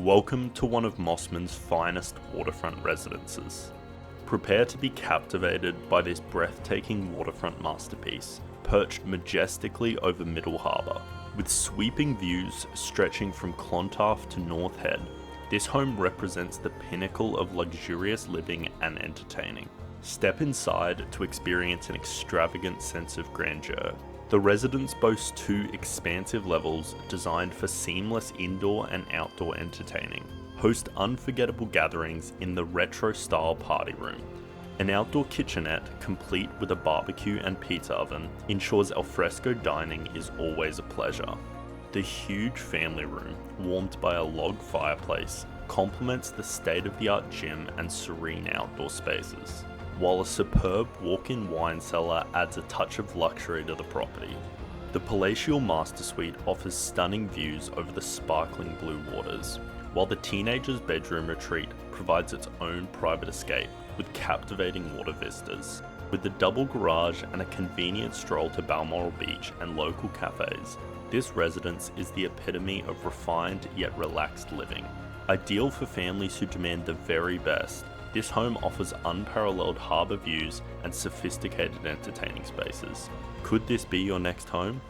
Welcome to one of Mosman's finest waterfront residences. Prepare to be captivated by this breathtaking waterfront masterpiece, perched majestically over Middle Harbour. With sweeping views stretching from Clontarf to North Head, this home represents the pinnacle of luxurious living and entertaining. Step inside to experience an extravagant sense of grandeur. The residence boasts 2 expansive levels designed for seamless indoor and outdoor entertaining. Host unforgettable gatherings in the retro-style party room. An outdoor kitchenette, complete with a barbecue and pizza oven, ensures alfresco dining is always a pleasure. The huge family room, warmed by a log fireplace, complements the state-of-the-art gym and serene outdoor spaces, while a superb walk-in wine cellar adds a touch of luxury to the property. The palatial master suite offers stunning views over the sparkling blue waters, while the teenager's bedroom retreat provides its own private escape with captivating water vistas. With the double garage and a convenient stroll to Balmoral Beach and local cafes, this residence is the epitome of refined yet relaxed living. Ideal for families who demand the very best, this home offers unparalleled harbour views and sophisticated entertaining spaces. Could this be your next home?